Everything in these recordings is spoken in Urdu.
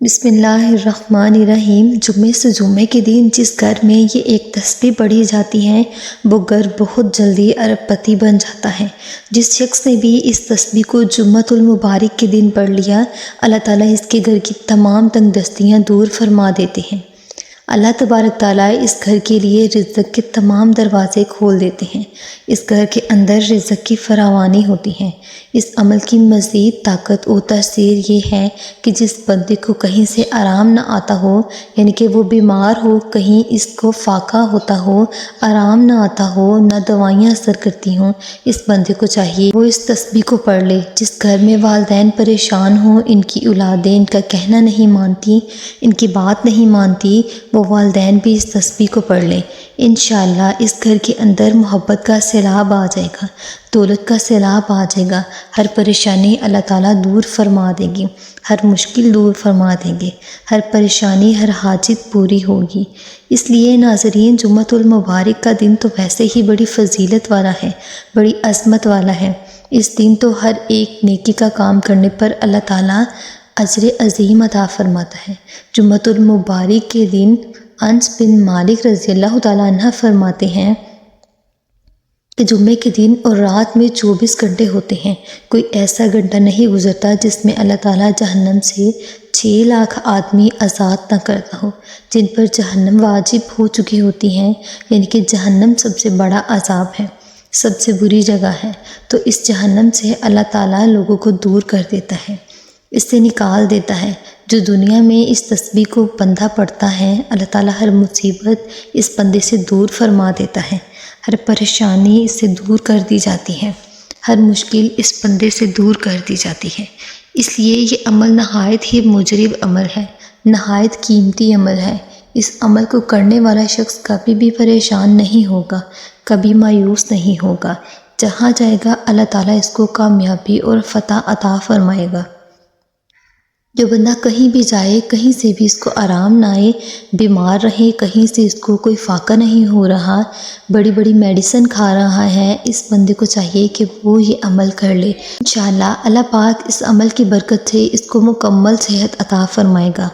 بسم اللہ الرحمن الرحیم۔ جمعے سے جمعے کے دن جس گھر میں یہ ایک تسبیح پڑھی جاتی ہے وہ گھر بہت جلدی ارب پتی بن جاتا ہے۔ جس شخص نے بھی اس تسبیح کو جمعۃ المبارک کے دن پڑھ لیا، اللہ تعالیٰ اس کے گھر کی تمام تنگ دستیاں دور فرما دیتے ہیں۔ اللہ تبارک تعالیٰ اس گھر کے لیے رزق کے تمام دروازے کھول دیتے ہیں۔ اس گھر کے اندر رزق کی فراوانی ہوتی ہے۔ اس عمل کی مزید طاقت و تاثیر یہ ہے کہ جس بندے کو کہیں سے آرام نہ آتا ہو، یعنی کہ وہ بیمار ہو، کہیں اس کو فاقہ ہوتا ہو، آرام نہ آتا ہو، نہ دوائیاں اثر کرتی ہوں، اس بندے کو چاہیے وہ اس تسبیح کو پڑھ لے۔ جس گھر میں والدین پریشان ہوں، ان کی اولادیں ان کا کہنا نہیں مانتی، ان کی بات نہیں مانتی، وہ والدین بھی اس تسبیح کو پڑھ لیں۔ انشاءاللہ اس گھر کے اندر محبت کا سیلاب آ جائے گا، دولت کا سیلاب آ جائے گا، ہر پریشانی اللہ تعالیٰ دور فرما دیں گی، ہر مشکل دور فرما دیں گے، ہر پریشانی، ہر حاجت پوری ہوگی۔ اس لیے ناظرین، جمعۃ المبارک کا دن تو ویسے ہی بڑی فضیلت والا ہے، بڑی عظمت والا ہے۔ اس دن تو ہر ایک نیکی کا کام کرنے پر اللہ تعالیٰ اجر عظیم عطا فرماتا ہے۔ جمعۃ المبارک کے دن انس بن مالک رضی اللہ تعالیٰ عنہ فرماتے ہیں کہ جمعے کے دن اور رات میں 24 گھنٹے ہوتے ہیں، کوئی ایسا گھنٹہ نہیں گزرتا جس میں اللہ تعالیٰ جہنم سے 6 لاکھ آدمی آزاد نہ کرتا ہو، جن پر جہنم واجب ہو چکی ہوتی ہیں، یعنی کہ جہنم سب سے بڑا عذاب ہے، سب سے بری جگہ ہے۔ تو اس جہنم سے اللہ تعالیٰ لوگوں کو دور کر دیتا ہے، اس سے نکال دیتا ہے۔ جو دنیا میں اس تسبیح کو بندہ پڑھتا ہے، اللہ تعالیٰ ہر مصیبت اس بندے سے دور فرما دیتا ہے، ہر پریشانی اس سے دور کر دی جاتی ہے، ہر مشکل اس بندے سے دور کر دی جاتی ہے۔ اس لیے یہ عمل نہایت ہی مجرب عمل ہے، نہایت قیمتی عمل ہے۔ اس عمل کو کرنے والا شخص کبھی بھی پریشان نہیں ہوگا، کبھی مایوس نہیں ہوگا۔ جہاں جائے گا اللہ تعالیٰ اس کو کامیابی اور فتح عطا فرمائے گا۔ جو بندہ کہیں بھی جائے، کہیں سے بھی اس کو آرام نہ آئے، بیمار رہے، کہیں سے اس کو کوئی فاقہ نہیں ہو رہا، بڑی بڑی میڈیسن کھا رہا ہے، اس بندے کو چاہیے کہ وہ یہ عمل کر لے۔ انشاءاللہ اللہ پاک اس عمل کی برکت سے اس کو مکمل صحت عطا فرمائے گا۔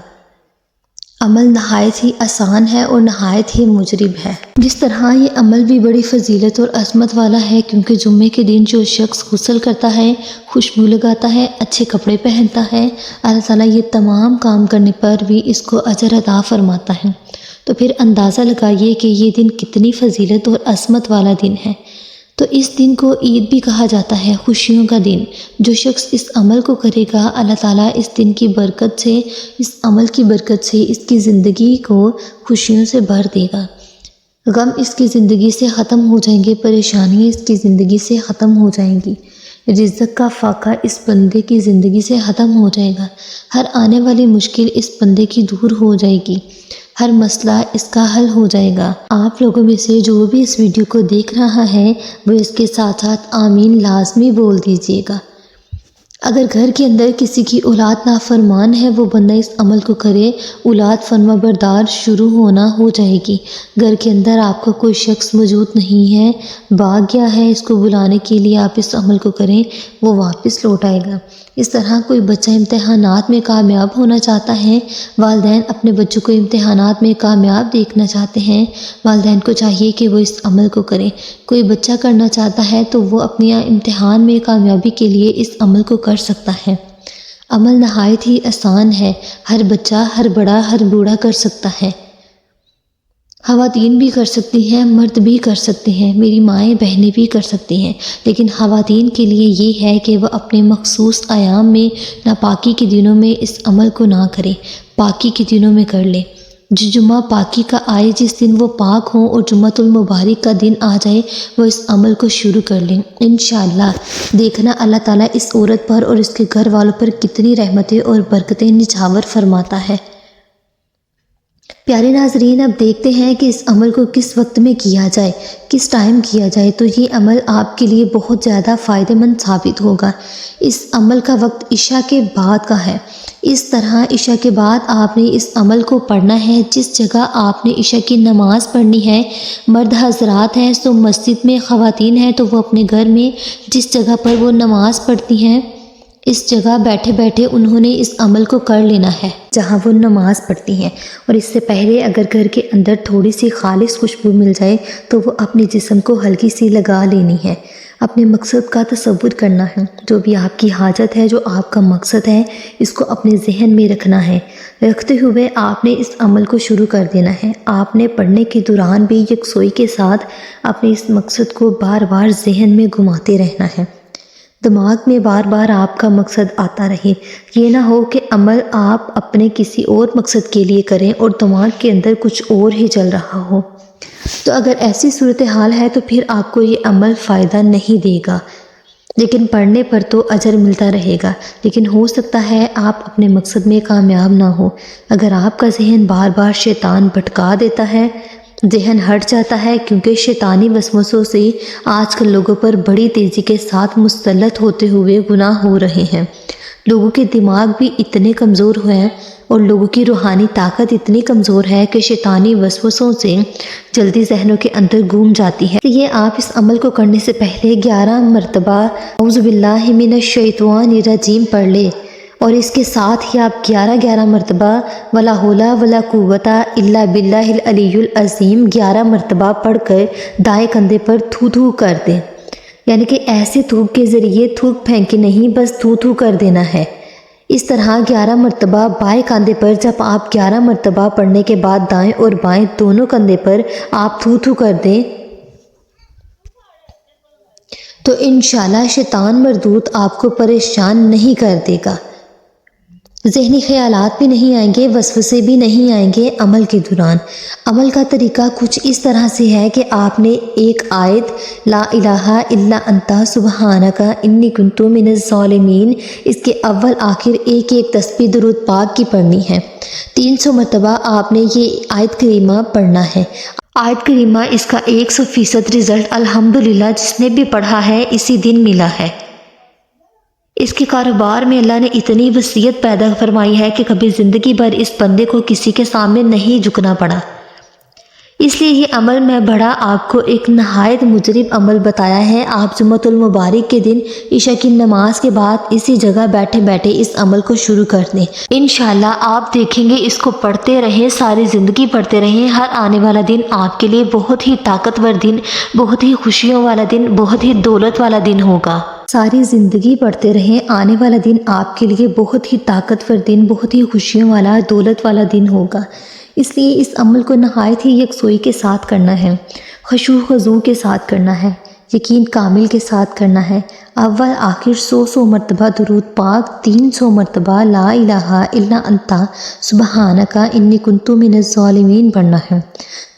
عمل نہایت ہی آسان ہے اور نہایت ہی مجرب ہے۔ جس طرح یہ عمل بھی بڑی فضیلت اور عظمت والا ہے، کیونکہ جمعے کے دن جو شخص غسل کرتا ہے، خوشبو لگاتا ہے، اچھے کپڑے پہنتا ہے، اللہ تعالیٰ یہ تمام کام کرنے پر بھی اس کو اجر عطا فرماتا ہے۔ تو پھر اندازہ لگائیے کہ یہ دن کتنی فضیلت اور عظمت والا دن ہے۔ تو اس دن کو عید بھی کہا جاتا ہے، خوشیوں کا دن۔ جو شخص اس عمل کو کرے گا، اللہ تعالیٰ اس دن کی برکت سے، اس عمل کی برکت سے اس کی زندگی کو خوشیوں سے بھر دے گا۔ غم اس کی زندگی سے ختم ہو جائیں گے، پریشانیاں اس کی زندگی سے ختم ہو جائیں گی، رزق کا فاقہ اس بندے کی زندگی سے ختم ہو جائے گا، ہر آنے والی مشکل اس بندے کی دور ہو جائے گی، ہر مسئلہ اس کا حل ہو جائے گا۔ آپ لوگوں میں سے جو بھی اس ویڈیو کو دیکھ رہا ہے وہ اس کے ساتھ ساتھ آمین لازمی بول دیجیے گا۔ اگر گھر کے اندر کسی کی اولاد نافرمان ہے، وہ بندہ اس عمل کو کرے، اولاد فرما بردار شروع ہونا ہو جائے گی۔ گھر کے اندر آپ کا کوئی شخص موجود نہیں ہے، بھاگ گیا ہے، اس کو بلانے کے لیے آپ اس عمل کو کریں، وہ واپس لوٹ آئے گا۔ اس طرح کوئی بچہ امتحانات میں کامیاب ہونا چاہتا ہے، والدین اپنے بچوں کو امتحانات میں کامیاب دیکھنا چاہتے ہیں، والدین کو چاہیے کہ وہ اس عمل کو کریں۔ کوئی بچہ کرنا چاہتا ہے تو وہ اپنی امتحان میں کامیابی کے لیے اس عمل کو کر سکتا ہے۔ عمل نہایت ہی آسان ہے، ہر بچہ، ہر بڑا، ہر بوڑھا کر سکتا ہے۔ خواتین بھی کر سکتی ہیں، مرد بھی کر سکتے ہیں، میری مائیں بہنیں بھی کر سکتی ہیں، لیکن خواتین کے لیے یہ ہے کہ وہ اپنے مخصوص ایام میں، ناپاکی کے دنوں میں اس عمل کو نہ کریں، پاکی کے دنوں میں کر لیں۔ جو جمعہ پاکی کا آئے، جس دن وہ پاک ہوں اور جمعۃ المبارک کا دن آ جائے، وہ اس عمل کو شروع کر لیں۔ انشاءاللہ دیکھنا اللہ تعالیٰ اس عورت پر اور اس کے گھر والوں پر کتنی رحمتیں اور برکتیں نچھاور فرماتا ہے۔ پیارے ناظرین، اب دیکھتے ہیں کہ اس عمل کو کس وقت میں کیا جائے، کس ٹائم کیا جائے، تو یہ عمل آپ کے لیے بہت زیادہ فائدہ مند ثابت ہوگا۔ اس عمل کا وقت عشاء کے بعد کا ہے۔ اس طرح عشاء کے بعد آپ نے اس عمل کو پڑھنا ہے۔ جس جگہ آپ نے عشاء کی نماز پڑھنی ہے، مرد حضرات ہیں تو مسجد میں، خواتین ہیں تو وہ اپنے گھر میں جس جگہ پر وہ نماز پڑھتی ہیں اس جگہ بیٹھے بیٹھے انہوں نے اس عمل کو کر لینا ہے جہاں وہ نماز پڑھتی ہیں، اور اس سے پہلے اگر گھر کے اندر تھوڑی سی خالص خوشبو مل جائے تو وہ اپنے جسم کو ہلکی سی لگا لینی ہے۔ اپنے مقصد کا تصور کرنا ہے، جو بھی آپ کی حاجت ہے، جو آپ کا مقصد ہے، اس کو اپنے ذہن میں رکھنا ہے۔ رکھتے ہوئے آپ نے اس عمل کو شروع کر دینا ہے۔ آپ نے پڑھنے کے دوران بھی یکسوئی کے ساتھ اپنے اس مقصد کو بار بار ذہن میں گھماتے رہنا ہے۔ دماغ میں بار بار آپ کا مقصد آتا رہے۔ یہ نہ ہو کہ عمل آپ اپنے کسی اور مقصد کے لیے کریں اور دماغ کے اندر کچھ اور ہی چل رہا ہو۔ تو اگر ایسی صورتحال ہے تو پھر آپ کو یہ عمل فائدہ نہیں دے گا، لیکن پڑھنے پر تو اجر ملتا رہے گا، لیکن ہو سکتا ہے آپ اپنے مقصد میں کامیاب نہ ہو۔ اگر آپ کا ذہن بار بار شیطان بھٹکا دیتا ہے، ذہن ہٹ جاتا ہے، کیونکہ شیطانی وسوسوں سے آج کل لوگوں پر بڑی تیزی کے ساتھ مسلط ہوتے ہوئے گناہ ہو رہے ہیں۔ لوگوں کے دماغ بھی اتنے کمزور ہوئے ہیں اور لوگوں کی روحانی طاقت اتنی کمزور ہے کہ شیطانی وسوسوں سے جلدی ذہنوں کے اندر گھوم جاتی ہے۔ یہ آپ اس عمل کو کرنے سے پہلے 11 مرتبہ اعوذ باللہ من الشیطان الرجیم پڑھ لے، اور اس کے ساتھ ہی آپ 11 مرتبہ ولا حول ولا قوت الا باللہ العلی العظیم 11 مرتبہ پڑھ کر دائیں کندھے پر تھو تھو کر دیں، یعنی کہ ایسے تھوک کے ذریعے تھوک پھینکے نہیں، بس تھو تھو کر دینا ہے۔ اس طرح 11 مرتبہ بائیں کاندھے پر جب آپ 11 مرتبہ پڑھنے کے بعد دائیں اور بائیں دونوں کندھے پر آپ تھو تھو کر دیں تو انشاءاللہ شیطان مردود آپ کو پریشان نہیں کر دے گا۔ ذہنی خیالات بھی نہیں آئیں گے، وسوسے بھی نہیں آئیں گے عمل کے دوران۔ عمل کا طریقہ کچھ اس طرح سے ہے کہ آپ نے ایک آیت لا الہ الا انت سبحانک انی کنت من الظالمین، اس کے اول آخر ایک ایک تسبیح درود پاک کی پڑھنی ہے۔ 300 مرتبہ آپ نے یہ آیت کریمہ پڑھنا ہے۔ آیت کریمہ اس کا 100% رزلٹ الحمدللہ جس نے بھی پڑھا ہے اسی دن ملا ہے۔ اس کے کاروبار میں اللہ نے اتنی وسعت پیدا فرمائی ہے کہ کبھی زندگی بھر اس بندے کو کسی کے سامنے نہیں جھکنا پڑا۔ اس لیے یہ عمل میں بڑا آپ کو ایک نہایت مجرب عمل بتایا ہے۔ آپ جمعۃ المبارک کے دن عشاء کی نماز کے بعد اسی جگہ بیٹھے بیٹھے اس عمل کو شروع کر دیں۔ انشاءاللہ آپ دیکھیں گے اس کو پڑھتے رہیں، ساری زندگی پڑھتے رہیں، ہر آنے والا دن آپ کے لیے بہت ہی طاقتور دن، بہت ہی خوشیوں والا دن، بہت ہی دولت والا دن ہوگا۔ ساری زندگی پڑھتے رہیں، آنے والا دن آپ کے لیے بہت ہی طاقتور دن، بہت ہی خوشیوں والا، دولت والا دن ہوگا۔ اس لیے اس عمل کو نہایت ہی یکسوئی کے ساتھ کرنا ہے، خشوع و خضوع کے ساتھ کرنا ہے، یقین کامل کے ساتھ کرنا ہے۔ اول آخر 100 مرتبہ درود پاک، 300 مرتبہ لا الہ الا انت سبحانک انی کنت من الظالمین پڑھنا ہے۔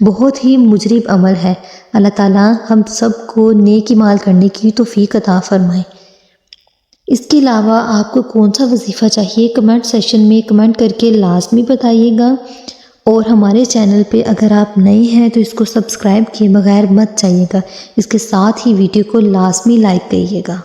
بہت ہی مجرب عمل ہے۔ اللہ تعالیٰ ہم سب کو نیک اعمال کرنے کی توفیق عطا فرمائے۔ اس کے علاوہ آپ کو کون سا وظیفہ چاہیے کمنٹ سیکشن میں کمنٹ کر کے لازمی بتائیے گا، اور ہمارے چینل پہ اگر آپ نئے ہیں تو اس کو سبسکرائب کیے بغیر مت جائیے گا۔ اس کے ساتھ ہی ویڈیو کو لازمی لائک کریے گا۔